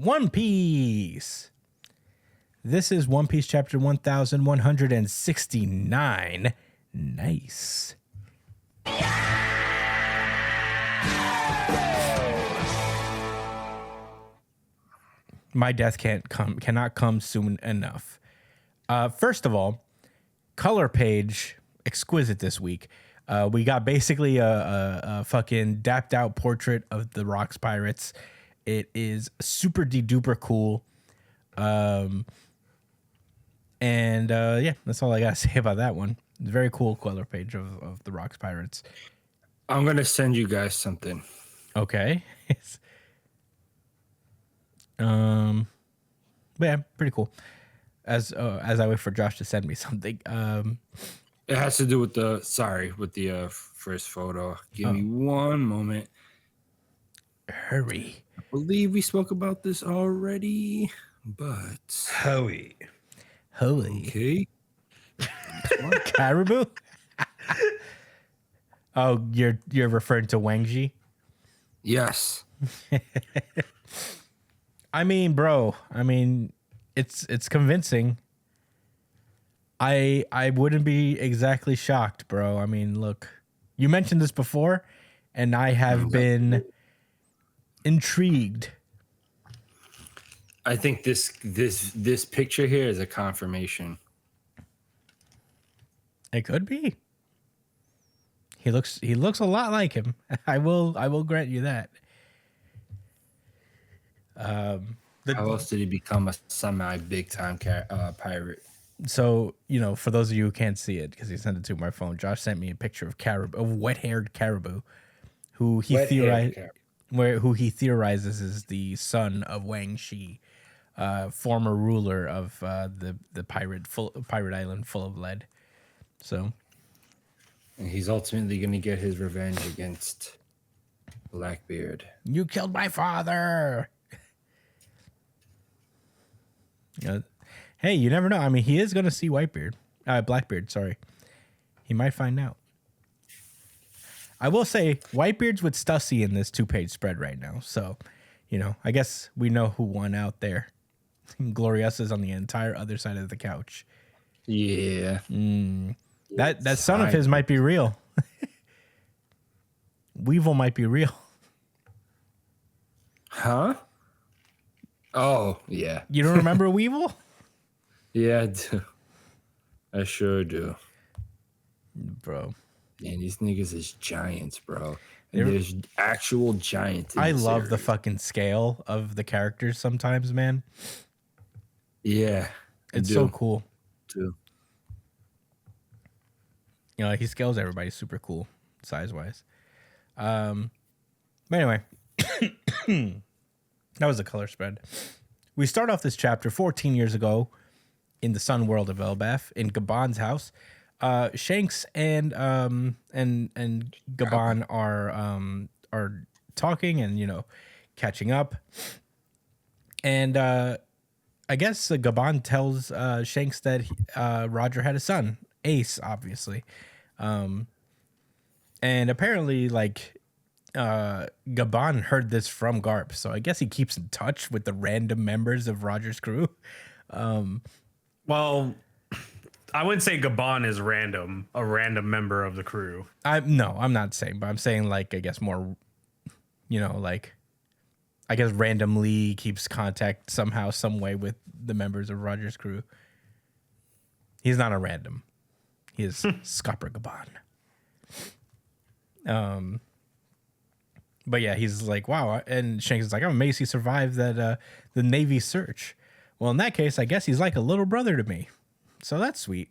One Piece. This is One Piece chapter 1169. Nice. My death cannot come soon enough. First of all, color page exquisite this week. We got basically a fucking dapped out portrait of the Rocks Pirates. It is super de-duper cool. Yeah, that's all I gotta say about that one. It's a very cool color page of the Rocks Pirates. I'm gonna send you guys something. Okay. But yeah, pretty cool. As I wait for Josh to send me something. It has to do with the first photo. Give me one moment. Hurry. I believe we spoke about this already, but Holy. Okay. Caribou? Oh, you're referring to Wang Ji? Yes. I mean, bro. It's convincing. I wouldn't be exactly shocked, bro. I mean, look, you mentioned this before, and I have been intrigued. I think this picture here is a confirmation. It could be. He looks a lot like him. I will grant you that. How else did he become a semi big time pirate? So, for those of you who can't see it, because he sent it to my phone, Josh sent me a picture of wet-haired caribou, who he theorizes is the son of Wang Shi, former ruler of the pirate island full of lead. So, and he's ultimately going to get his revenge against Blackbeard. You killed my father. Hey, you never know. I mean, he is going to see Blackbeard, sorry. He might find out. I will say, Whitebeard's with Stussy in this 2-page spread right now. So, I guess we know who won out there. Gloriosa's on the entire other side of the couch. Yeah. That son of his might be real. Weevil might be real. Huh? Oh, yeah. You don't remember Weevil? Yeah, I do. I sure do. Bro. Man, these niggas is giants, bro. And there's actual giants. I love the fucking scale of the characters sometimes, man. Yeah. It's so cool. Too. He scales everybody super cool, size-wise. But anyway. That was a color spread. We start off this chapter 14 years ago in the sun world of Elbaph, in Gabon's house. Shanks and Gabon are talking and catching up. And I guess Gabon tells Shanks that Roger had a son, Ace, obviously. And apparently, Gabon heard this from Garp, so I guess he keeps in touch with the random members of Roger's crew. Well, I wouldn't say Gabon is a random member of the crew. I'm not saying, but I'm saying I guess more, I guess randomly keeps contact somehow, some way with the members of Roger's crew. He's not a random. He is Scopper Gabon. But yeah, he's like, wow. And Shanks is like, I'm amazed he survived that the Navy search. Well, in that case, I guess he's like a little brother to me. So that's sweet.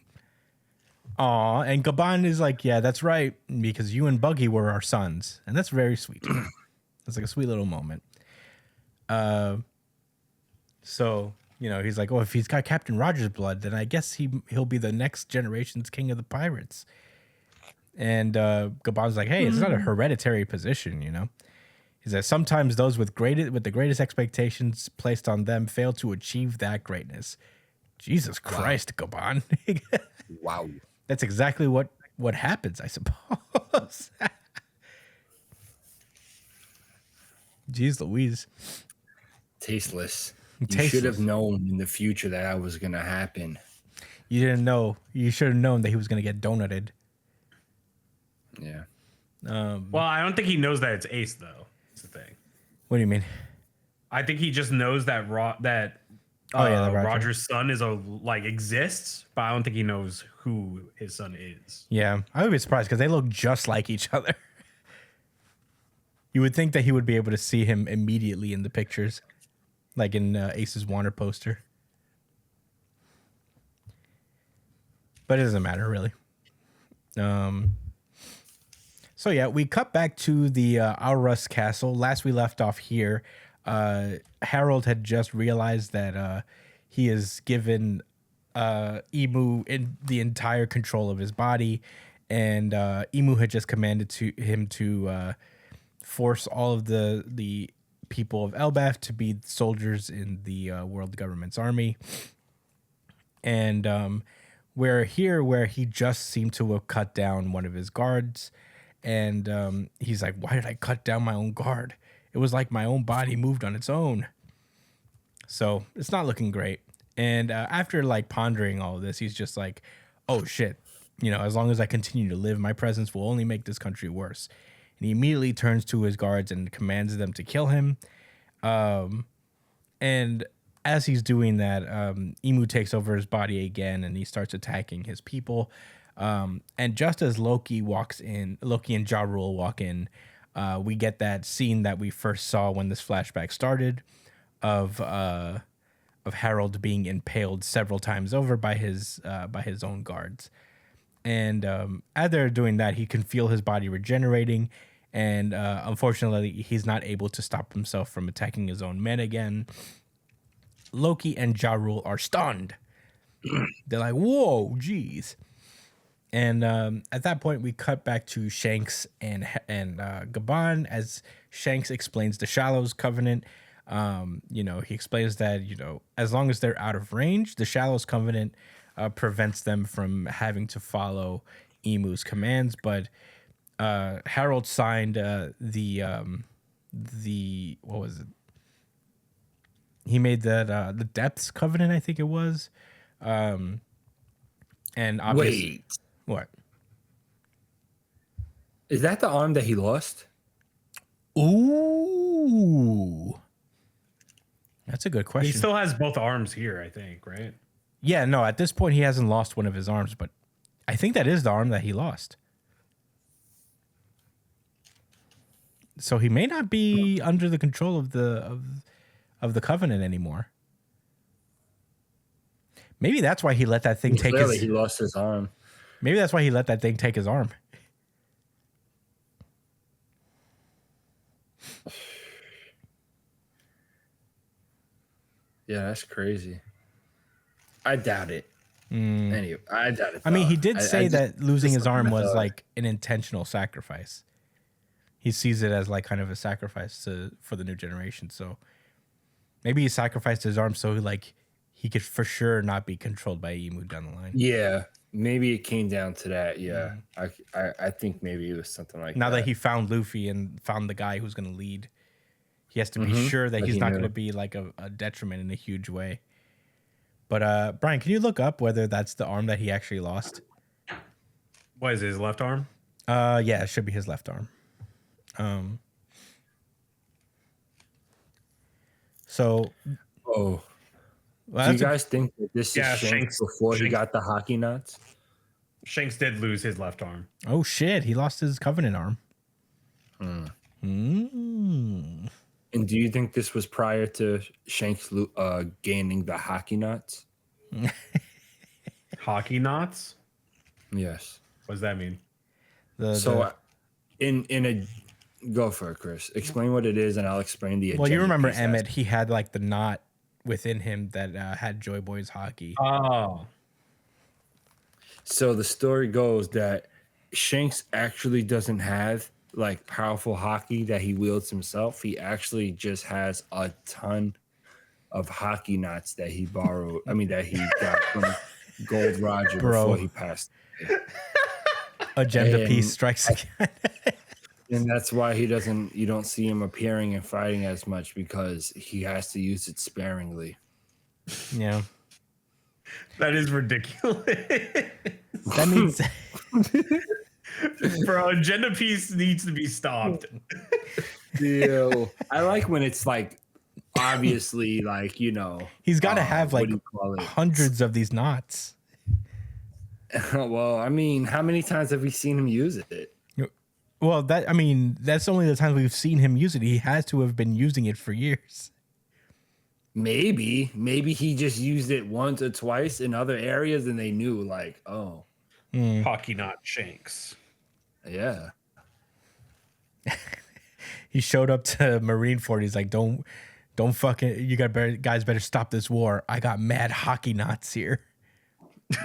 Aw, and Gabon is like, yeah, that's right, because you and Buggy were our sons. And that's very sweet. That's like a sweet little moment. So, he's like, oh, if he's got Captain Roger's blood, then I guess he'll be the next generation's king of the pirates. And Gabon's like, hey, it's not a hereditary position, He says, sometimes those with the greatest expectations placed on them fail to achieve that greatness. Jesus Christ, Gabon. Wow. That's exactly what happens, I suppose. Jeez Louise. Tasteless. You should have known in the future that was going to happen. You didn't know. You should have known that he was going to get donuted. Yeah. Well, I don't think he knows that it's Ace, though. That's the thing. What do you mean? I think he just knows that that Roger's son is exists, but I don't think he knows who his son is. Yeah, I would be surprised because they look just like each other. You would think that he would be able to see him immediately in the pictures, like in Ace's Warner poster. But it doesn't matter, really. So yeah, we cut back to the Aurus castle. Last we left off here, Harold had just realized that he has given Emu in the entire control of his body, and Emu had just commanded him to force all of the people of Elbaph to be soldiers in the world government's army. And we're here where he just seemed to have cut down one of his guards. And he's like, why did I cut down my own guard? It was like my own body moved on its own. So it's not looking great. And after like pondering all of this, he's just like, oh shit, as long as I continue to live, my presence will only make this country worse. And he immediately turns to his guards and commands them to kill him. And as he's doing that, Emu takes over his body again and he starts attacking his people. And just as Loki and Ja Rule walk in, we get that scene that we first saw when this flashback started of Harold being impaled several times over by his own guards. And as they're doing that, he can feel his body regenerating. And unfortunately, he's not able to stop himself from attacking his own men again. Loki and Ja Rule are stunned. They're like, whoa, geez. And at that point, we cut back to Shanks and Gabon as Shanks explains the Shallows Covenant. He explains that, as long as they're out of range, the Shallows Covenant prevents them from having to follow Emu's commands. But Harold signed what was it? He made that the Depths Covenant, I think it was. And obviously, wait. What? Is that the arm that he lost? Ooh. That's a good question. He still has both arms here, I think, right? Yeah, no, at this point he hasn't lost one of his arms, but I think that is the arm that he lost. So he may not be under the control of the Covenant anymore. Maybe that's why he let that thing take his... He lost his arm. Maybe that's why he let that thing take his arm. Yeah, that's crazy. I doubt it. Anyway, I doubt it. I mean, he did say that losing his arm was like an intentional sacrifice. He sees it as like kind of a sacrifice for the new generation. So maybe he sacrificed his arm so he could for sure not be controlled by Emu down the line. Yeah, maybe it came down to that. Yeah, I think maybe it was something like that. Now that he found Luffy and found the guy who's going to lead, he has to be sure that he's not going to be like a detriment in a huge way. But Brian, can you look up whether that's the arm that he actually lost? What is it, his left arm? Yeah, it should be his left arm. So. Oh. Well, do you guys think that this is Shanks before he got the hockey nuts? Shanks did lose his left arm. Oh shit! He lost his Covenant arm. And do you think this was prior to Shanks gaining the hockey nuts? Hockey knots? Yes. What does that mean? Go for it, Chris. Explain what it is, and I'll explain the. Well, you remember Emmett? He had like the knot within him that had Joy Boy's hockey. Oh. So the story goes that Shanks actually doesn't have like powerful hockey that he wields himself. He actually just has a ton of hockey knots that he borrowed. That he got from Gold Roger before he passed. Agenda Peace strikes again. And that's why you don't see him appearing and fighting as much, because he has to use it sparingly. Yeah. That is ridiculous. That means bro, agenda piece needs to be stopped. Yeah. I like when it's like obviously like, he's got to have like it? hundreds of these knots. Well, I mean, how many times have we seen him use it? Well, that's only the times we've seen him use it. He has to have been using it for years. Maybe he just used it once or twice in other areas, and they knew, like, oh, Hockey knot Shanks. Yeah. He showed up to Marineford. He's like, don't fucking, guys better stop this war. I got mad hockey knots here.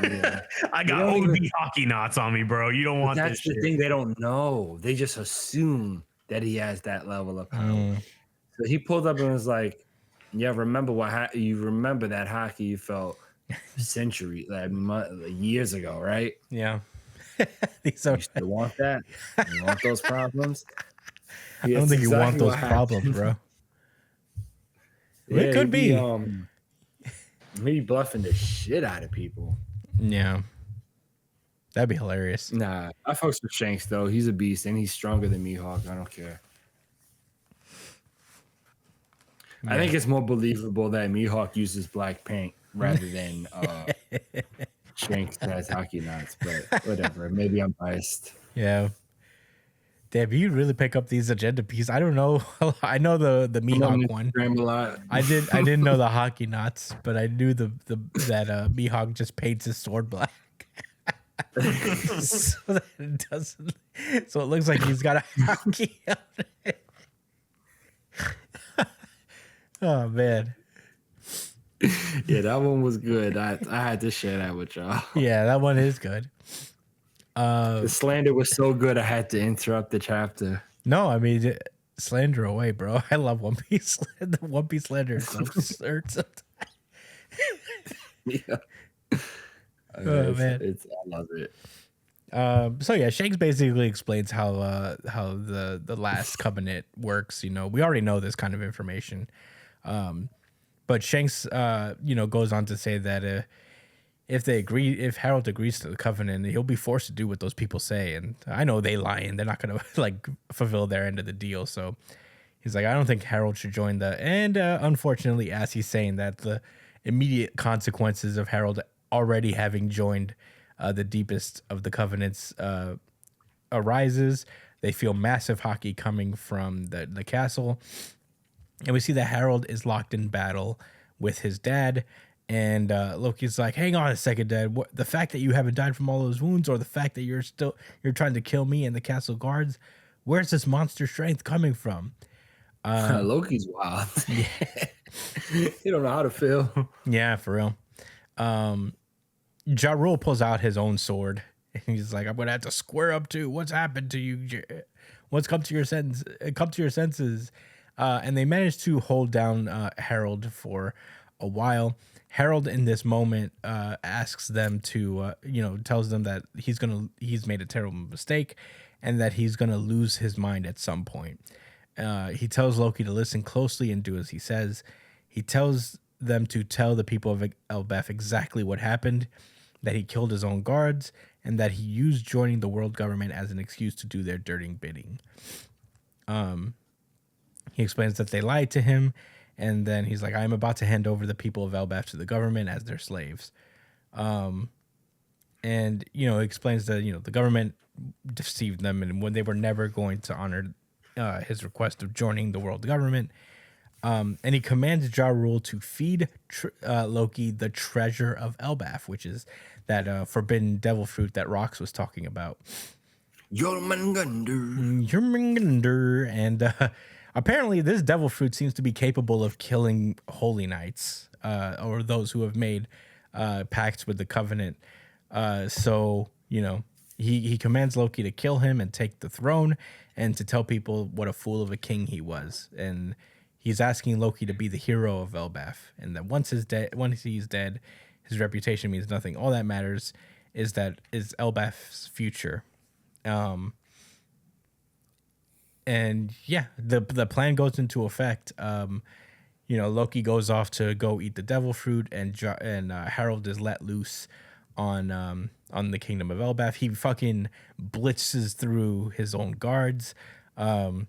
Yeah. I got OD hockey knots on me, bro. You don't want that's this. That's the thing. They don't know. They just assume that he has that level of power. So he pulled up and was like, yeah, remember you remember that hockey you felt years ago, right? Yeah. You still want that? You want those problems? I don't think you want those problems, bro. It could be. Me bluffing the shit out of people. Yeah. That'd be hilarious. Nah, I fucks with Shanks, though. He's a beast, and he's stronger than Mihawk. I don't care. Yeah. I think it's more believable that Mihawk uses black paint rather than Shanks has hockey knots, but whatever. Maybe I'm biased. Yeah. Damn, you really pick up these agenda pieces. I don't know. I know the Mihawk one. I didn't know the hockey knots, but I knew that Mihawk just paints his sword black. So that it doesn't. So it looks like he's got a hockey on it. Oh man. Yeah, that one was good. I had to share that with y'all. Yeah, that one is good. The slander was so good I had to interrupt the chapter. No, I mean slander away, bro. I love One Piece. The One Piece slander is so absurd sometimes. Yeah. Oh man, I love it. So yeah, Shanks basically explains how the last covenant works. We already know this kind of information, but Shanks goes on to say that if Harold agrees to the covenant, he'll be forced to do what those people say. And I know they lying; they're not gonna like fulfill their end of the deal. So he's like, I don't think Harold should join and unfortunately, as he's saying that, the immediate consequences of Harold already having joined the deepest of the covenants arises. They feel massive hockey coming from the castle, and we see that Harold is locked in battle with his dad. And Loki's like, hang on a second, Dad. The fact that you haven't died from all those wounds, or the fact that you're trying to kill me and the castle guards, where's this monster strength coming from? Loki's wild. Yeah. He don't know how to feel. Yeah, for real. Ja Rule pulls out his own sword, and he's like, I'm gonna have to square up to what's happened to you. What's come to your senses. And they managed to hold down Harold for a while. Harold in this moment asks them to, tells them that he's made a terrible mistake and that he's going to lose his mind at some point. He tells Loki to listen closely and do as he says. He tells them to tell the people of Elbaph exactly what happened, that he killed his own guards, and that he used joining the world government as an excuse to do their dirty bidding. He explains that they lied to him. And then he's like, I'm about to hand over the people of Elbaph to the government as their slaves. And, he explains that, the government deceived them and when they were never going to honor his request of joining the world government. And he commands Ja Rule to feed Loki the treasure of Elbaph, which is that forbidden devil fruit that Rox was talking about. Jormungandr. And apparently this devil fruit seems to be capable of killing holy knights or those who have made pacts with the covenant. So, he commands Loki to kill him and take the throne and to tell people what a fool of a king he was. And he's asking Loki to be the hero of Elbaph, and that once he's dead, his reputation means nothing. All that matters is Elbaph's future. And yeah, the plan goes into effect. Loki goes off to go eat the devil fruit, and Harold is let loose on the kingdom of Elbaph. He fucking blitzes through his own guards, and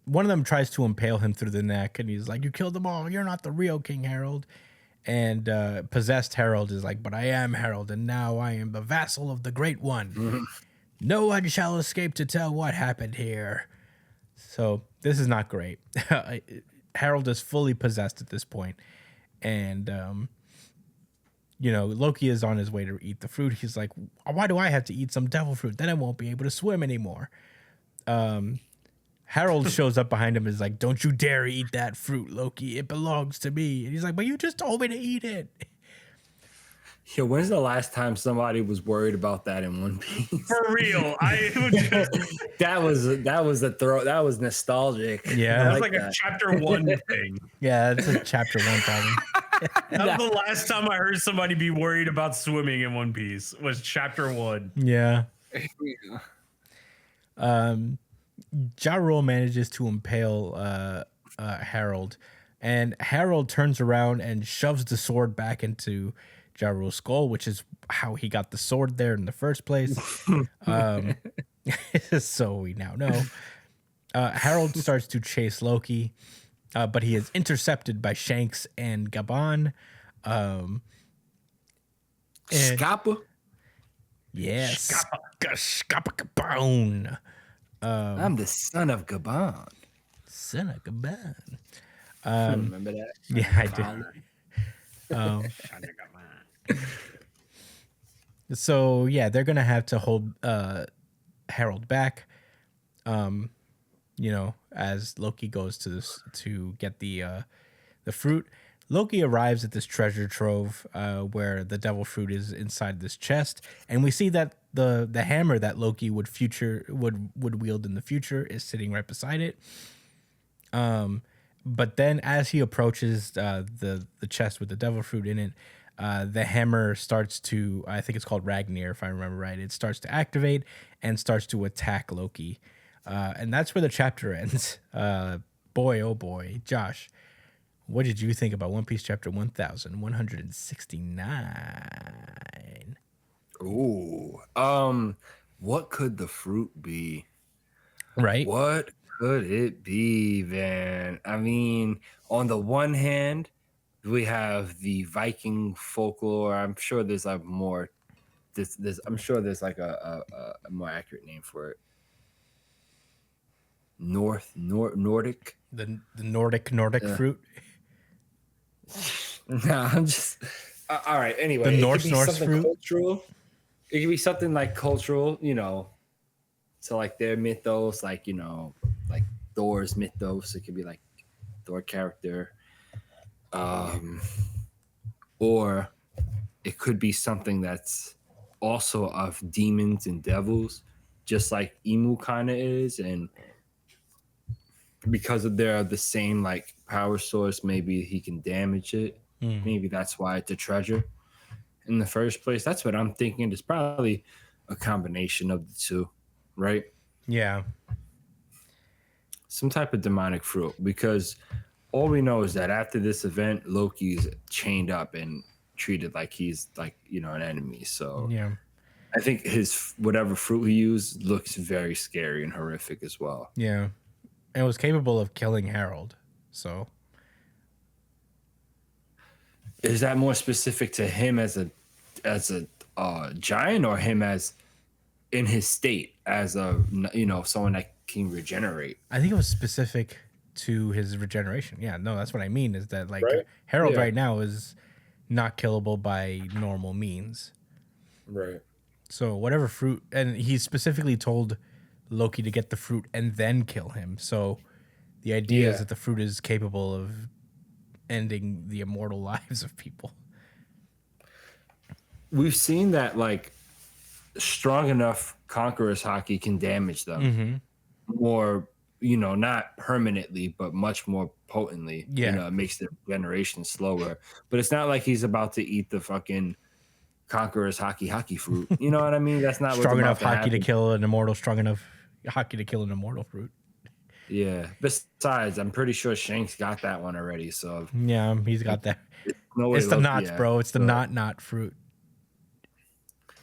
one of them tries to impale him through the neck, and he's like, "You killed them all. You're not the real King Harold." And possessed Harold is like, "But I am Harold, and now I am the vassal of the Great One. No one shall escape to tell what happened here." So this is not great. Harold is fully possessed at this point, and Loki is on his way to eat the fruit. He's like, "Why do I have to eat some devil fruit? Then I won't be able to swim anymore." Harold shows up behind him and is like, "Don't you dare eat that fruit, Loki. It belongs to me." And he's like, "But you just told me to eat it." Yeah, when's the last time somebody was worried about that in One Piece? For real, that was a throw. That was nostalgic. Yeah, that was like a chapter 1 thing. Yeah, it's a chapter 1 problem. That was the last time I heard somebody be worried about swimming in One Piece. Was chapter 1. Yeah. Ja Rule manages to impale Harold, and Harold turns around and shoves the sword back into Ja Rule's skull, which is how he got the sword there in the first place. So we now know. Harold starts to chase Loki, but he is intercepted by Shanks and Gabon. Scappa? Yes. Scappa Gabon. I'm the son of Gabon. Son of Gabon. Remember that? Yeah, I do. So yeah, they're gonna have to hold Harold back. As Loki goes to get the fruit. Loki arrives at this treasure trove where the devil fruit is inside this chest, and we see that the hammer that Loki would wield in the future is sitting right beside it. But then as he approaches the chest with the devil fruit in it, the hammer starts to, I think it's called Ragnir, if I remember right. It starts to activate and starts to attack Loki. And that's where the chapter ends. Boy, oh boy. Josh, what did you think about One Piece chapter 1169? Ooh. What could the fruit be? Right? What could it be, man? I mean, on the one hand, we have the Viking folklore. I'm sure there's like more. I'm sure there's like a more accurate name for it. Nordic. The Nordic fruit. No, I'm just all right. Anyway, the Norse fruit. Cultural. It could be something like cultural, So like their mythos, like like Thor's mythos. It could be like Thor character, or it could be something that's also of demons and devils, just like Emu kind of is, and because they're the same like power source, maybe he can damage it. Maybe that's why it's a treasure in the first place. That's what I'm thinking. It's probably a combination of the two, right? Yeah. Some type of demonic fruit, because all we know is that after this event, Loki's chained up and treated like he's like, an enemy. So yeah, I think his whatever fruit he used looks very scary and horrific as well. Yeah. And it was capable of killing Harold. So is that more specific to him as a giant, or him as in his state as a someone that can regenerate? I think it was specific to his regeneration. Yeah, no, that's what I mean, is that like right? Harold right now is not killable by normal means. Right. So whatever fruit, and he specifically told Loki to get the fruit and then kill him. So the idea is that the fruit is capable of ending the immortal lives of people. We've seen that like strong enough conquerors hockey can damage them more, not permanently, but much more potently. Yeah. It makes their generation slower. But it's not like he's about to eat the fucking conqueror's hockey fruit. You know what I mean? That's not strong enough hockey happen. to kill an immortal. Strong enough hockey to kill an immortal fruit. Yeah. Besides, I'm pretty sure Shanks got that one already. So yeah, he's got that. No it's the knots, bro. It's the not fruit.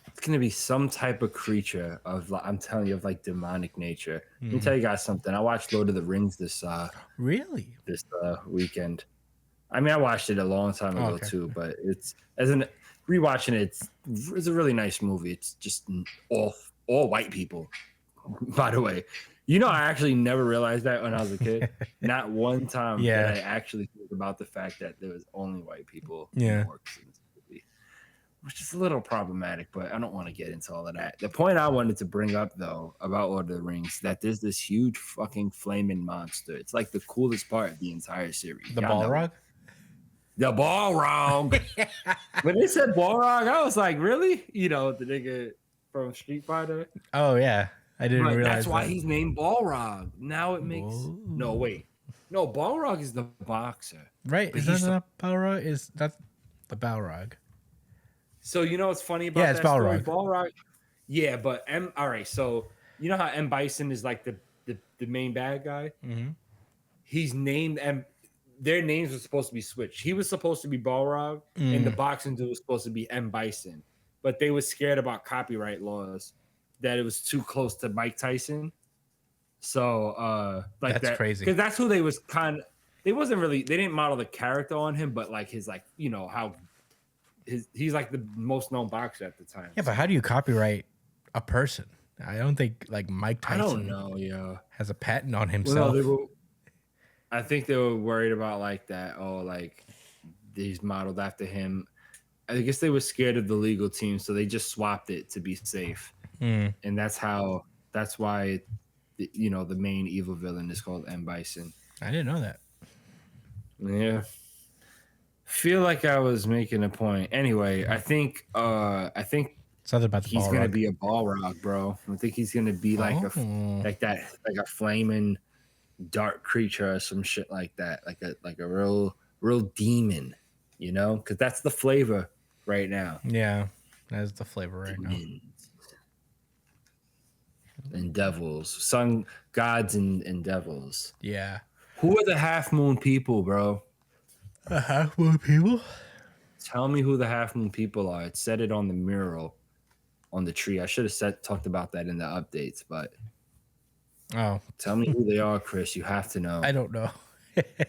It's gonna be some type of creature of, I'm telling you, of like demonic nature. Let me tell you guys something. I watched Lord of the Rings this weekend. I mean, I watched it a long time ago too, but it's rewatching it. It's a really nice movie. It's just all white people. By the way, I actually never realized that when I was a kid. Not one time did I actually think about the fact that there was only white people. Yeah. In this movie, which is a little problematic, but I don't want to get into all of that. The point I wanted to bring up though about Lord of the Rings, that there's this huge fucking flaming monster. It's like the coolest part of the entire series. The Balrog? The Balrog. When they said Balrog, I was like, really? The nigga from Street Fighter? Oh, yeah. I didn't realize that's why he's named Balrog. Now it makes... Whoa. No, wait. No, Balrog is the boxer. Right. Is that not Balrog? That's the Balrog. So, what's funny about that Balrog. story? Balrog. Yeah, but all right, so you know how M. Bison is like the main bad guy? Mm-hmm. He's named their names were supposed to be switched. He was supposed to be Balrog, and the boxing dude was supposed to be M. Bison. But they were scared about copyright laws, that it was too close to Mike Tyson. So, that's crazy. Because that's who they was they didn't model the character on him, but like his, he's like the most known boxer at the time. Yeah, but how do you copyright a person? I don't think like Mike Tyson. I don't know, has a patent on himself. Well, I think they were worried about like that. Oh, like he's modeled after him. I guess they were scared of the legal team, so they just swapped it to be safe. And that's why, the main evil villain is called M. Bison. I didn't know that. Yeah. Feel like I was making a point. Anyway, I think something about the he's Balrog. gonna be a Balrog, bro. I think he's gonna be like a flaming dark creature or some shit like that, like a real demon, because that's the flavor right now. Yeah, that's the flavor right now. And devils, sun gods and devils. Yeah. Who are the Half Moon people, bro? The Half Moon people? Tell me who the Half Moon people are. It said it on the mural on the tree. I should have talked about that in the updates, but tell me who they are, Chris. You have to know. I don't know.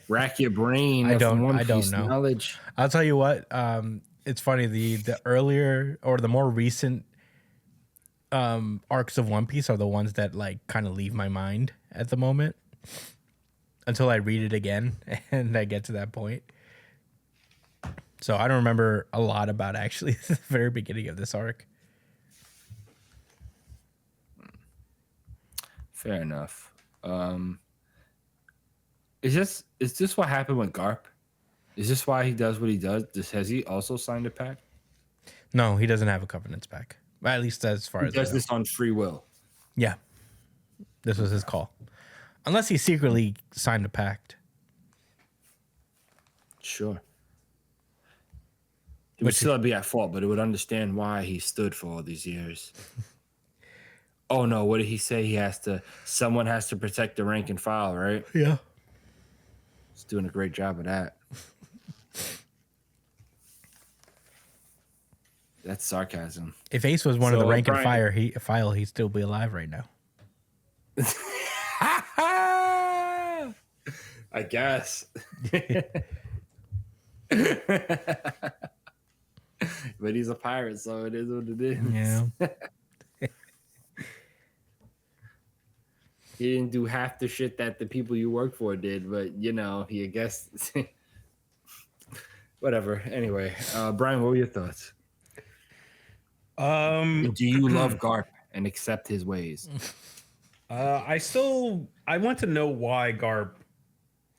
Rack your brain. I don't know. Knowledge. I'll tell you what. It's funny. The earlier or the more recent arcs of One Piece are the ones that like kind of leave my mind at the moment until I read it again and I get to that point. So I don't remember a lot about actually the very beginning of this arc. Fair enough. Is this what happened with Garp? Is this why he does what he does? Has he also signed a pact? No, he doesn't have a covenants pact. At least as far as he does this on free will. Yeah, this was his call, unless he secretly signed a pact. Sure. He would still be at fault, but it would understand why he stood for all these years. Oh no, what did he say? Someone has to protect the rank and file, right? Yeah. He's doing a great job of that. That's sarcasm. If Ace was one of the rank and file, he'd still be alive right now. I guess. But he's a pirate, so it is what it is. Yeah. He didn't do half the shit that the people you work for did, but he, I guess. Whatever. Anyway, Brian, what were your thoughts? Do you love Garp and accept his ways? I want to know why Garp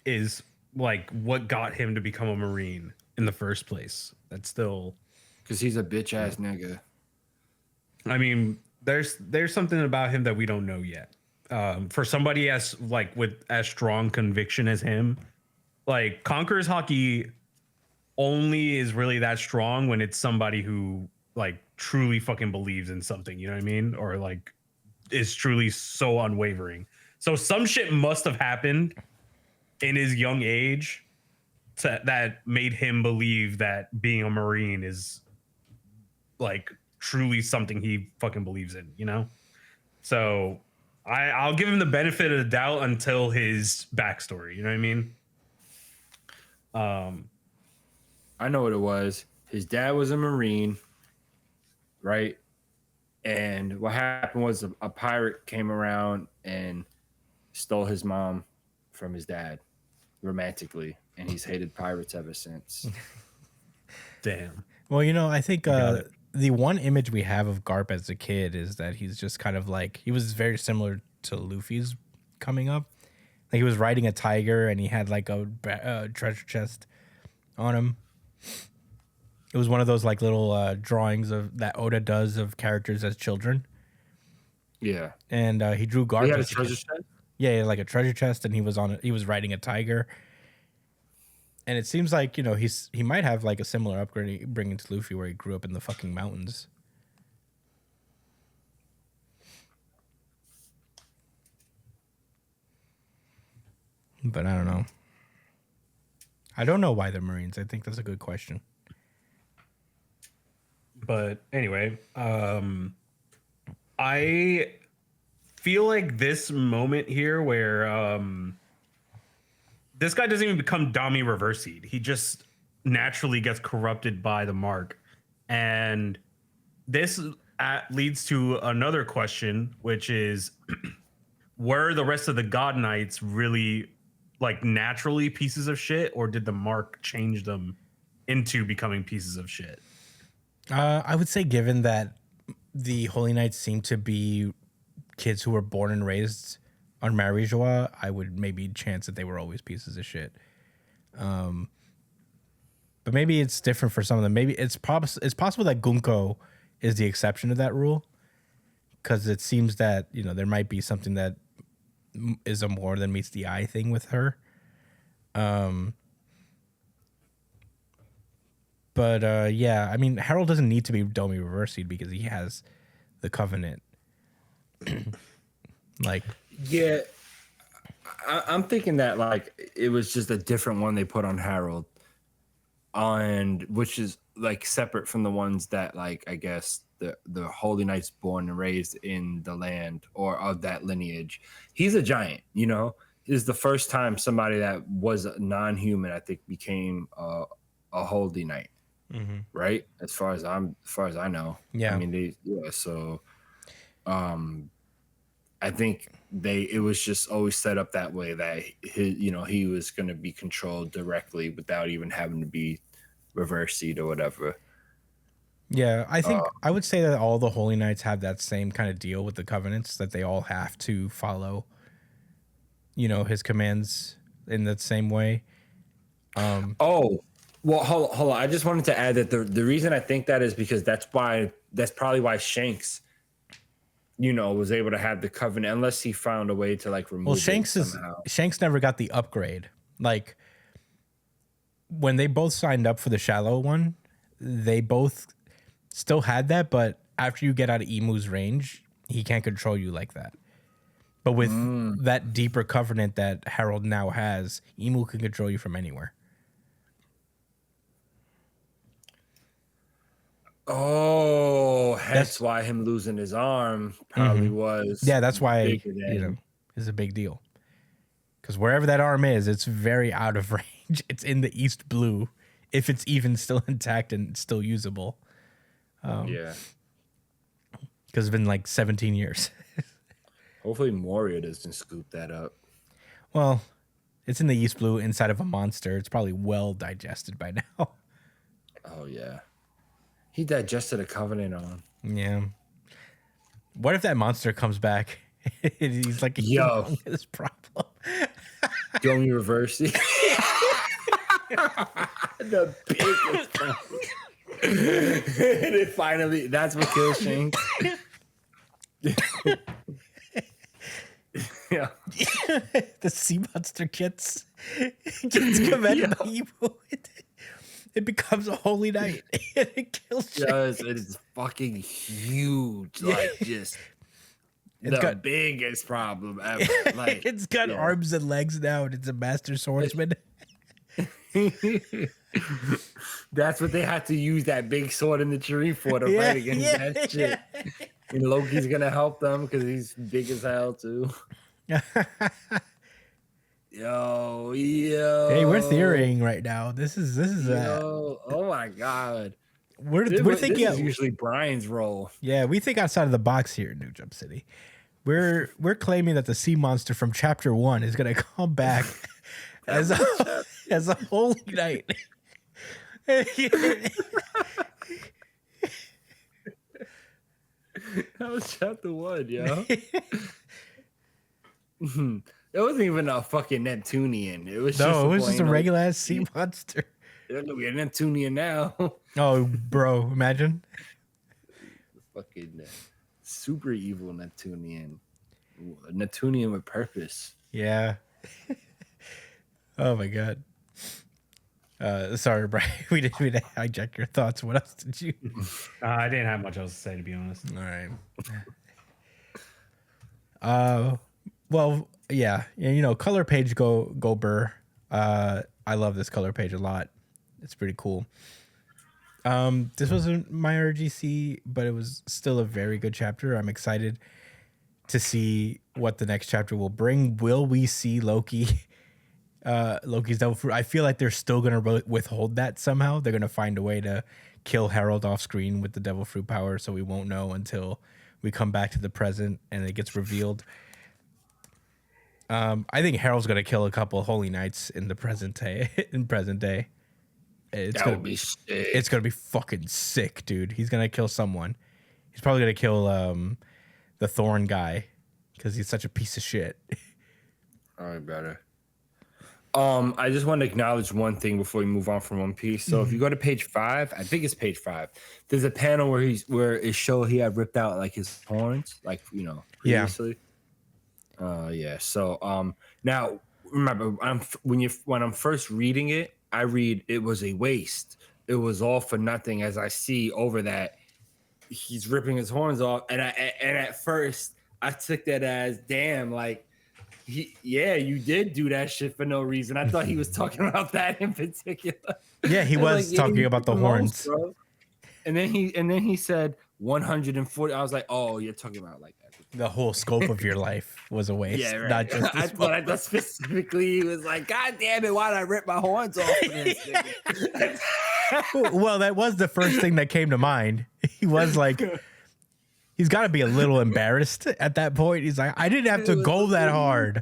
is like what got him to become a Marine in the first place. That's still because he's a bitch ass nigga. I mean, there's something about him that we don't know yet. For somebody with as strong conviction as him, like Conqueror's Hockey only is really that strong when it's somebody who like truly fucking believes in something, you know what I mean? Or like is truly so unwavering. So some shit must have happened in his young age that made him believe that being a Marine is like truly something he fucking believes in, you know? So I'll give him the benefit of the doubt until his backstory, you know what I mean? I know what it was. His dad was a Marine, right? And what happened was a pirate came around and stole his mom from his dad romantically, and he's hated pirates ever since. Damn. Well, I think got it. the one image we have of Garp as a kid is that he's just kind of like, he was very similar to Luffy's coming up. Like he was riding a tiger and he had like a treasure chest on him. It was one of those like little drawings of that Oda does of characters as children. Yeah. And he drew Garp. He had a as treasure kid. chest? Yeah, like a treasure chest, and he was riding a tiger. And it seems like, he might have like a similar upgrade bringing to Luffy where he grew up in the fucking mountains. But I don't know. I don't know why they're Marines. I think that's a good question. But anyway, I feel like this moment here where this guy doesn't even become Dami Reversied. He just naturally gets corrupted by the mark. And this leads to another question, which is were the rest of the God Knights really like naturally pieces of shit, or did the mark change them into becoming pieces of shit? I would say, given that the Holy Knights seem to be kids who were born and raised on Marijois, I would maybe chance that they were always pieces of shit. But maybe it's different for some of them. Maybe it's possible that Gunko is the exception to that rule, because it seems that there might be something that is a more than meets the eye thing with her. But yeah, I mean, Harold doesn't need to be Domi Reversied because he has the Covenant. Like, yeah, I'm thinking that like it was just a different one they put on Harold, and which is like separate from the ones that like I guess the Holy Knights born and raised in the land or of that lineage. He's a giant, This is the first time somebody that was non-human, I think, became a Holy Knight. mm-hmm. Right? As far as I know. Yeah. I mean, so I think it was just always set up that way that he was going to be controlled directly without even having to be reverse seed or whatever. Yeah, I think I would say that all the Holy Knights have that same kind of deal with the Covenants, that they all have to follow, his commands in that same way. Well, hold on. I just wanted to add that the reason I think that is because that's probably why Shanks, was able to have the Covenant, unless he found a way to like remove it somehow. Shanks never got the upgrade. Like when they both signed up for the shallow one, they both still had that, but after you get out of Emu's range, he can't control you like that. But with that deeper Covenant that Harold now has, Emu can control you from anywhere. Oh, that's why him losing his arm probably was. Yeah, that's why it's a big deal. Because wherever that arm is, it's very out of range. It's in the East Blue, if it's even still intact and still usable. Yeah. Because it's been like 17 years. Hopefully Moria doesn't scoop that up. Well, it's in the East Blue inside of a monster. It's probably well digested by now. Oh, yeah. He digested a Covenant on. Yeah. What if that monster comes back? He's like, yo, this problem. Don't you reverse it? The biggest problem. And it finally, that's what kills Shanks. Yeah. The sea monster gets commanded by Emu. it becomes a holy knight and it kills Shanks. Yes, it is fucking huge. Like just It's the got- biggest problem ever. Like It's got yeah. arms and legs now, and it's a master swordsman. That's what they had to use that big sword in the tree for to fight against that shit. And Loki's gonna help them because he's big as hell too. Yo. Hey, we're theorying right now. This is Oh my god. we're This thinking is usually Brian's role. yeah, we think outside of the box here in New Jump City. We're claiming that the sea monster from chapter 1 is gonna come back as a holy knight. That was chapter 1, yo. It wasn't even a fucking Neptunian. It was No, it was just a regular ass sea monster. We're a Neptunian now. Oh, bro, imagine. Fucking super evil Neptunian. A Neptunian with purpose. Yeah. Oh my god. Sorry, Brian. We didn't mean to hijack your thoughts. What else did you? I didn't have much else to say, to be honest. All right. Well, yeah, you know, color page go burr. I love this color page a lot. It's pretty cool. This wasn't my RGC, but it was still a very good chapter. I'm excited to see what the next chapter will bring. Will we see Loki's devil fruit? I feel like they're still gonna withhold that somehow. They're gonna find a way to kill Harold off screen with the devil fruit power, so we won't know until we come back to the present and it gets revealed. I think Harold's gonna kill a couple of holy knights in the present day. It's gonna be sick. It's gonna be fucking sick, dude. He's gonna kill someone. He's probably gonna kill the Thorn guy because he's such a piece of shit. All right, better. I just want to acknowledge one thing before we move on from One Piece. So if you go to page 5, I think it's page 5. There's a panel where it show he had ripped out like his horns, like previously. Yeah. So now remember, when I'm first reading it, I read it was a waste. It was all for nothing. As I see over that, he's ripping his horns off, and at first I took that as damn, like. You did do that shit for no reason. I thought he was talking about that in particular. Yeah, he was talking about the horns. Bro. And then he said 140. I was like, oh, you're talking about like that. The whole scope of your life was a waste. Yeah, right. Not just I thought specifically he was like, God damn it, why'd I rip my horns off for this? Well, that was the first thing that came to mind. He was like, he's got to be a little embarrassed at that point. He's like, I didn't have to go that hard.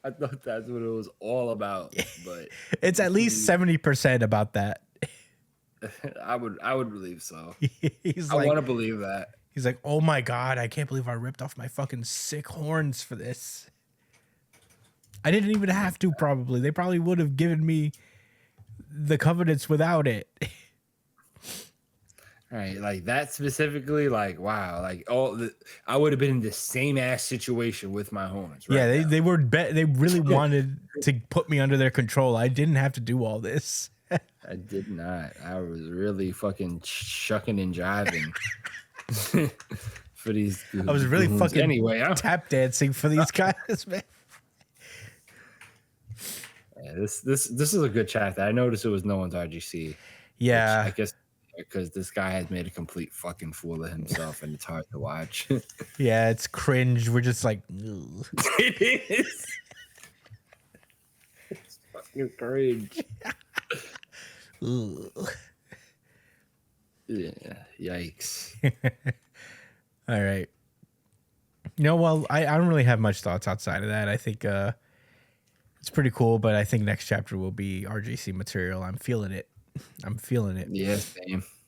I thought that's what it was all about, but it's at least 70% about that. I would believe so. I want to believe that. He's like, oh my God, I can't believe I ripped off my fucking sick horns for this. I didn't even have to, probably. They probably would have given me the covenants without it. Right, like that specifically, like wow, like I would have been in the same ass situation with my horns. Right, yeah, they really wanted to put me under their control. I didn't have to do all this. I did not. I was really fucking shucking and jiving for these. I was really fucking anyway. Tap dancing for these guys, man. Yeah, this is a good chapter. I noticed it was no one's RGC. Yeah, I guess. Because this guy has made a complete fucking fool of himself, and it's hard to watch. Yeah, it's cringe. We're just like, ugh. It is. It's fucking cringe. Yeah, yikes. All right. Well, I don't really have much thoughts outside of that. I think it's pretty cool, but I think next chapter will be RGC material. I'm feeling it. Yeah, same.